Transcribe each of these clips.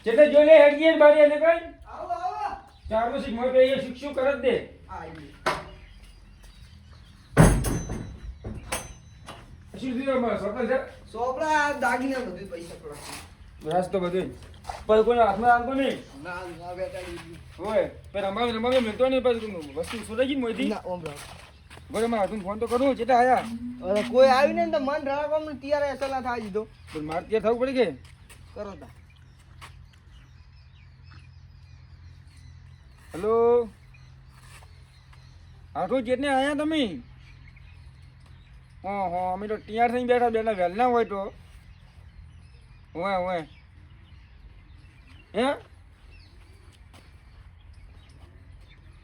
ચેતે જોઈને હેડજી બારી એટલે કઈ આવો આવો ચારનો શીખ મોય પે શિક્ષુ કરત દે શું દીધો બસ સોપડા છે સોપડા દાગીને બધું પૈસા પડે રાસ્તો બધું પર કોઈ હાથમાં આલતો નહીં ના ના બેટાડી હોય પર રમાવી મિલતો નહીં પછી વસ્તુ સુરાઈ ગઈ મોયથી ના ઓમરા બરે મારા હાથમાં ફોન તો કરું ચેતા આયા અરે કોઈ આવ્યું નહીં તો મન રળાકોમ ને તૈયાર એસલા થાય દીધો પણ માર ત્યાં થવું પડી કે કરો તા હેલો આઠો જેટને આયા તમે હા અમે તો તૈયાર થઈને બેઠા વહેલા હોય તો હોય હે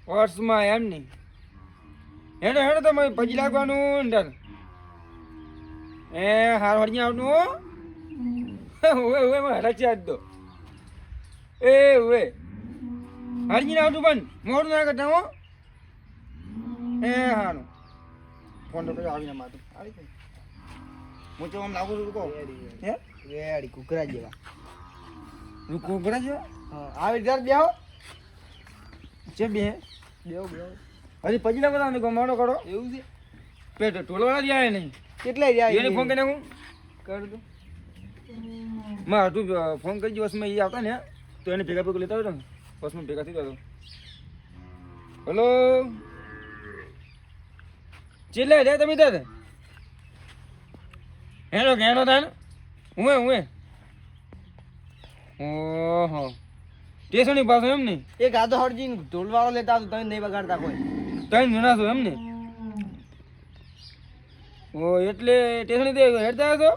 વર્ષમાં એમ નહીં હેડો તમે પછી લાગવાનું ડર એ હાર હળજી આવતું હોય હરક છે આજ તો એ હોય હળજીને આવતું પણ મોડું ના કરતા હો એ હારું ફોન તો આવીને માતું આવી ગઈ હું તો આમ લાગુ છું રૂકો હે રેડી કુકરા જેવા રૂકો બરા છે હા આવી જર બેહો છે બે બેહો હજી પછી લાગો તમે ગમાડો કરો એવું છે પેટ ટોલવાળા જ આવે નહીં કેટલા જાય એને ફોન કરી નાખું કર દો માં તું ફોન કરી બસમાં એ આવતા ને તો એને ભેગા લેતા હોય ને બસમાં ભેગા થઈ જતો હેલો ચેલે જાય તમે તાર હેડો તાર હું ઓહો સ્ટેશનની પાસે એમ ને એક આધો હરજી ઢોલવાળો લેતા આવતો તમે નહીં બગાડતા કોઈ ત્રણ જણા છો એમ ને ઓ એટલે સ્ટેશન હેડતા હતો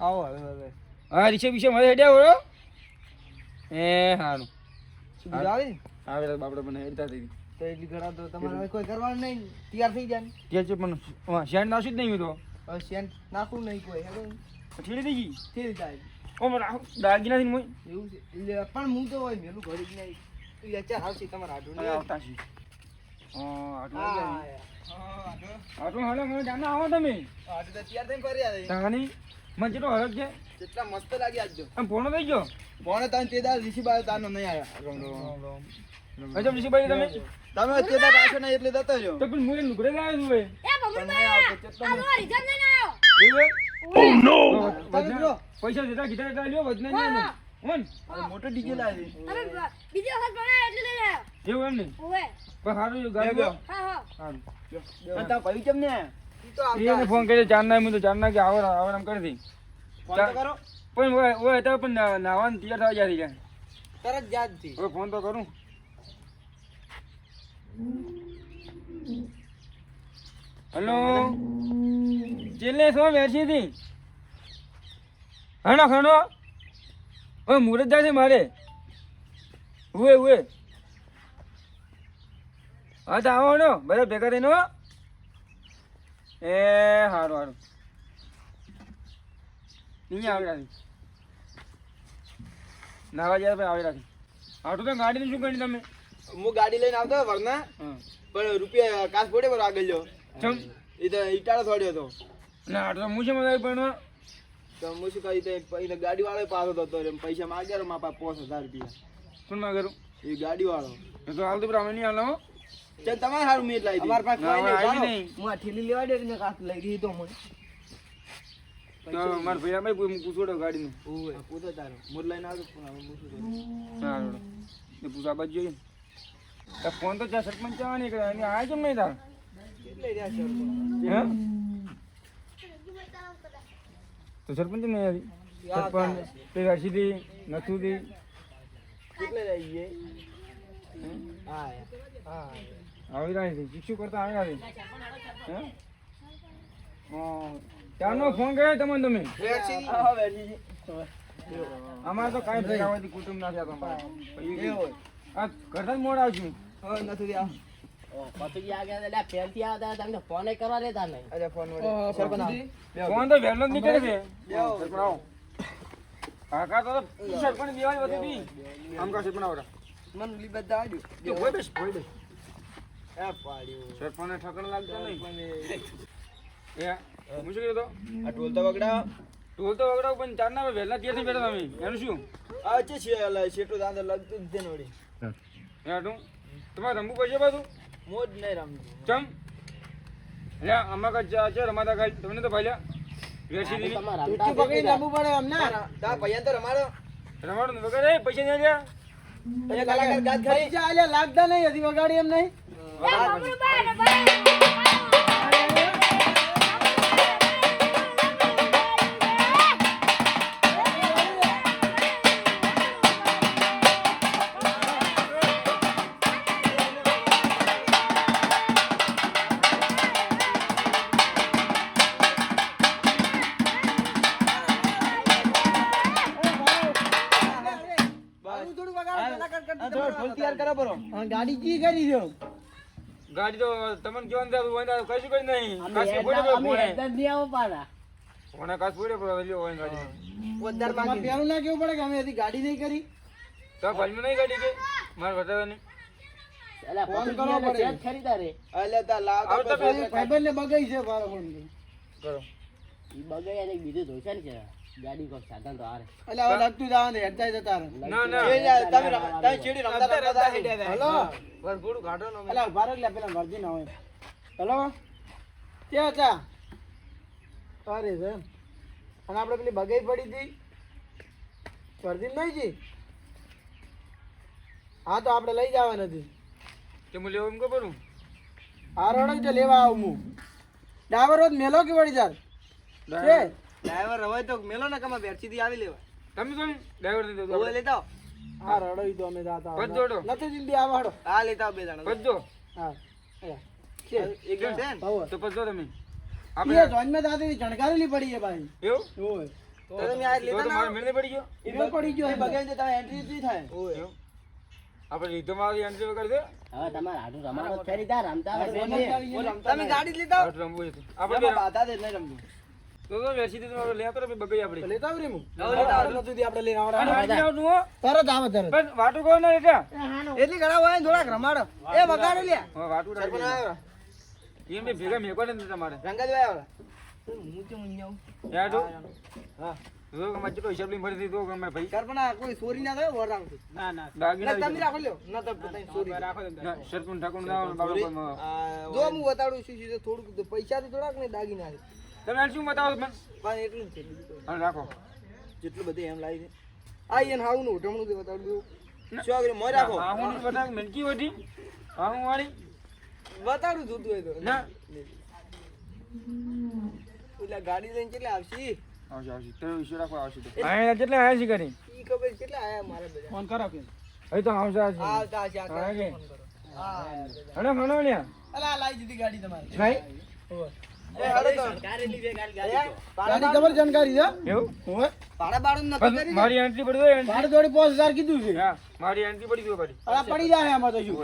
આવો હવે હા રીક્ષા મારે હેડ્યા હોય એ સારું સુવિધા આવી આવે બાપડે મને હેડતા થઈ તો એટલી ઘણા તો તમારે કોઈ કરવાનું નહીં તૈયાર થઈ જાય ત્યાં છે પણ શેન્ડ નાશું જ નહીં તો હવે સેન્ટ નાખવું નહીં કોઈ હેડો ઠીક થઈ ગઈ થઈ જાય ઓ મને દાગીનાથી મોય એવું છે એટલે પણ હું તો હોય મેલું ઘડી જ નહીં તું યાર આવશે તમારા આડું નહીં આવતા છે આટલું હાલો મને જાના આવો તમે આડું તો તૈયાર થઈને ફરી આવે તાની મને જેટલો હરક છે કેટલા મસ્ત લાગી આજજો આમ ફોનો થઈ ગયો ભણે તાન તે દાર ઋષિભાઈ તારનો નહીં આવ્યા અજબ ઋષિભાઈ તમે તમે તે દાર રાખ્યો નહીં એટલે જતો રહ્યો તો પણ મુરે નુકરે લાવ્યો છું ભાઈ પૈસા દેતા કીધા લ્યો વધને નહીં મોટો ડીજે લાવી એવું એમ નહીં પણ સારું ગાડી સારું તા ભાઈ કેમ ને એને ફોન કર્યો ચારના હું તો ચારના કે આવો આમ કરી દઈ ફોન તો કરો પણ ઓય હતા પણ નાવાનું તૈયાર થવા જાય તરત યાદ થી હવે ફોન તો કરું હેલો ચેલે શું બેસી હતી ખાનો હવે મુહૂર્ત જાય છે મારે ઉએ હા તો આવો ને બધા ભેગા થઈને હો. એ સારું અહીંયા આવી રાખી નાવા જાય પણ આવી રાખી આટલું તો ગાડીનું શું કરી તમે હું ગાડી લઈને આવતો વરના પણ રૂપિયા કાસ પડે પર આગળ જો ચમ એ તો ઈટાળો થોડ્યો હતો ના આટલું હું છે મજા પણ તો હું શું કહી તો ગાડી વાળો પાછો હતો પૈસા માગ્યા મારા પાસે 5000 રૂપિયા શું ના કરું એ ગાડી વાળો એ તો હાલ તો પણ અમે નહીં હાલો ચાલ તમારે સારું મેટ લાવી અમાર પાસે કોઈ નહીં હું આ ઠેલી લેવા દે ને કાસ લઈ દીધો મને તો મારા ભૈયા ભાઈ પૂછોડો ગાડીનું ઓય પૂછો તારો મોર લઈને આવજો પણ હવે પૂછું તો સારું એ પૂછા બાદ જોઈએ તો ફોન તો ત્યાં સરપંચ જવા નહીં કરે એને આ કેમ નહીં તાર કેટલે રહ્યા છે હે તો સરપંચ નહીં આવી સરપંચ પેલી હર્ષીથી નથુથી કેટલે રહી ગઈ હા આવી રહ્યા છે શિક્ષુ કરતા આવ્યા છે હે ત્યારનો ફોન કર્યો તમને તમે અમારે તો કાંઈ ભેગા હોવાથી કુટુંબ ના થયા તમારે આ ઘરથી જ મોડ આવશું નથી આવ પછી આગળ ફેરથી આવતા તમને ફોન કરવા દેતા નહીં અરે ફોન વડે સરપંચ ફોન તો વહેલો જ નીકળે છે સરપંચ આવો કાકા તો સરપંચ બેવાય હતી આમ કા સરપંચ આવડા મન લી બધા આવ્યું જો હોય બેસ એ પાડ્યું સરપંચને ઠકણ લાગતો નહીં એ હું શું કીધું તો આ ટોલ તો વગડા ટોલ તો વગડાવ પણ ચારના વહેલા ત્યાંથી બેઠા તમે એનું શું આ છે શેઠું દાંત લગતું જ છે ને વળી. યાડું તમારે રમવું પડશે પાછું મોજ નહીં રમતું. ચમ એટલે આમાં કાંઈ છે રમાતા કાંઈ તમને તો ભાઈ વેસી દીધી તમારે ચૂંટણી રમતા પકડીને નથી. રમવું પડે અમને. તારા ભૈયાને તો રમાડો. રમાડું ને વગર એ પૈસા નહીં આલ્યા અહીંયા કલાકાર ગાત ખરી. પૈસા આલ્યા લાગતા નહીં હજી વગાડી એમ નહીં આવું થોડું વગાડો, કલાકાર કરતા થોડો ઢોલ તૈયાર કરો બરો. હા, ગાડી કી કરી છે ગાડી તો તમને કેવાનું થાય હોય કશું કઈ નહીં અમે કાચ હેડતા- પડે અમે હેડતા જ નહીં આવો પાછા. ફોને કાચ પડે લ્યો હોય ગાડી પોતદાર તમારે માંગી. પેલું ના કેવું પડે કે અમે હજી ગાડી નહીં કરી તો ફાઇલમાં નહીં ગાડી કે મારે બતાવવાની અલા, ફોન પકડી કરવો ગયા પડે. છે જ ખરીદા રે. અલ્યા તાર લાવ તો આવતા પૈસા. ભાઈબંધને બગાઈ છે મારો ફોન કરો ઈ બગાઈ અને બીજું ધોશે ને છે. ગાડી કોક સાધન તો હારે. એટલે હવે લાગતું જવા દે હેડતા જતા રહે. ના ના એ જા, તમે ચીડી રમતા રમતા હેડ્યા હતા. હલો બસ ગોળું કાઢો ને અમે. અલા ઉભા રહો, લે પેલા વર્જી ના હોય હલો ક્યાં હતા અરે છે અને આપણે પેલી બગાઈ પડી હતી વર્જી નહીં જી હા તો આપણે લઈ જવા નથી તે હું લેવું એમ કે કરું આ રોડ જ લેવા આવું હું ડાબર રોજ મેલો કે વળી જાર છે ડ્રાઈવર હવે તો મેલો ને કમા બેરચીથી આવી લેવા. તમે તો ડ્રાઈવર દીધો ઓય લેતા આવો. આ રડોઈ તો અમે જાતા બસ જોડો. નથી જિંદગી આવા હડો હા લેતા આવો બે જણા. બધો હા અલા, છે એક જણ છે ને? હવે તો પછી જો તમે એ આપણે જોઈનમાં જાતી જણકારી પડી છે ભાઈ એવું ઓય તો તમે આ તો લેતા તો ના મારે આવો. મેળે પડી ગયો એ પડી ગયો એ બગાઈને તો તારે એન્ટ્રી જ નહીં થાય. એવું આપણે રીતો મારી એન્ટ્રી વગર છે હવે તમારે હાડું રમાડો જ ખરીદા, રમતા હોય તો નહીં. તમે ગાડી જ લેતા આવો. આટલું રમવું છે આપણે આપણે બાધા દે નહીં રમવું. તો વેસી દીધું આપણે લેતો રહે બગઈ આપણે લેતા આવ રે હું લેતા આવો. નથી આપણે લઈને અને આવડા હાજી આવતું હો તરત આવે તરત બસ વાટું કહો ને એટલે એટલી ઘણા હોય ને થોડાક રમાડો. એ વગાડો લ્યા. હા વાટું સરપંચ રાખી આવ્યો. એમ બે ભેગા મેકો ને તમારે રંગાભાઈ આવ્યો. હું તો મુંજાઉં. યાર તો હા. જો કે મચ્ચો હિસાબ લઈને ભરી દીધો કે મેં ભાઈ સરપંચ આ કોઈ ચોરી ના થાય વરાવથી. ના ના દાગીના તમે રાખો લ્યો. ના તો પોતાની ચોરી. ના, સરપંચ ઠાકોર ના બાબા કોઈ માં. જો હું બતાડું છું સીધે થોડુંક પૈસા તો થોડાક ને દાગીના છે. તમે આ શું બતાવો મને પણ એટલું જ છે બીજું કોઈ. હા રાખો જેટલું બધું એમ લાવી છે. આ એને હાવું નું ઉઠમણું તે બતાડું દઉં. શું આગળ મોય રાખો. હા હું બતાવ મેનકી વધી હા હું વાળી બતાડું જોતું હોય તો. ના ઓલા ગાડી લઈને કેટલા આવશે? આવશે આવશે તમે વિશ્વ રાખો આવશે તો હા કેટલા આયા છે કરી ઈ ખબર છે કેટલા આયા મારા બધા. ફોન કરો કે હવે તો આવશે આવશે આવતા હશે આ હા, કે? ફોન કરો. હા. હણે ભણો ને અલા લાઈ દીધી ગાડી તમારી નહીં એ હાલો તો. સરકારેલી બે ગાડી એ, ગાડી તો. ગાડી ખબર જાણકારી છે એવું ઓય ભાડા બાડું નતું બસ કરી મારી એન્ટ્રી પડી દો ભાડે થોડી 5000 કીધું છે હા મારી એન્ટ્રી પડી ગયો પાડી અલા પડી જાય આમાં તો શું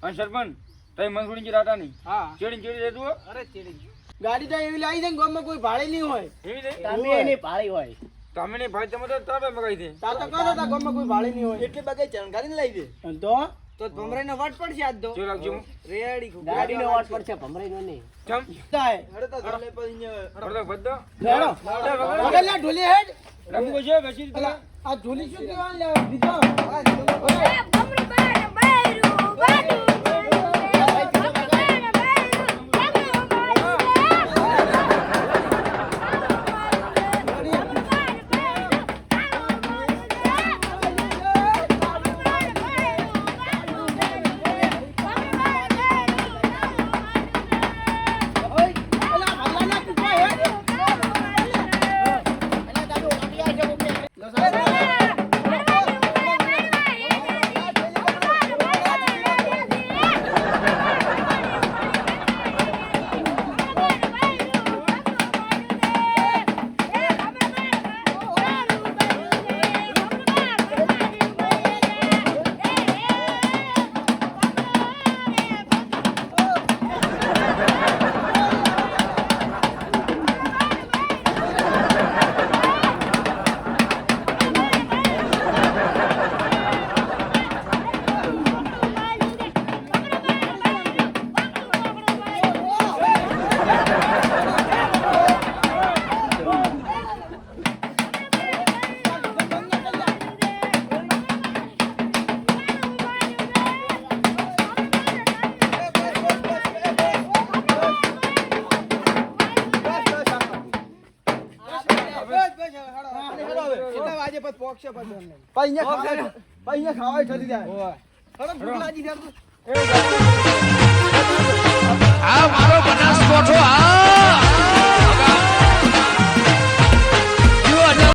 અને સરપંચ તમે મનસુડી જી રાતા નહીં હા ચેડી ચેડી રહેતું હો? અરે ચેડી. ગાડી તો એવી લાવી છે ને ગામમાં કોઈ ભાડે નહીં હોય એવી નહીં તમે એની પાળી હોય. તમે નહીં ભાઈ તમે તો તારે મગાઈ દે તા તો કહો તા ગામમાં કોઈ ભાડે નહીં હોય એટલે બગાઈ ચણગારીને લાવી દે. અને તો તો ભમરાઈનો વટ પડશે આજ તો. જો રાખજો રેડી ખૂબ. ગાડીનો વાટ પડશે, ભમરાઈનો નહીં. ચમ થાય હડો તો ચાલે પછી અહીંયા. પડદો બધો લેડો વગર લે ઢોલી હેડ રમવું છે બેસી અલા આ ઢોલી શું કહેવાનું લે દીધો અલા ભલ્લા ના કુપા હેડ આજે પછી પોકશે પછી એમ નહીં. પછી અહીંયા ખાવા ઠરી જાય ઓય. ખરો ભૂખ લાગી છે એમ તો. એ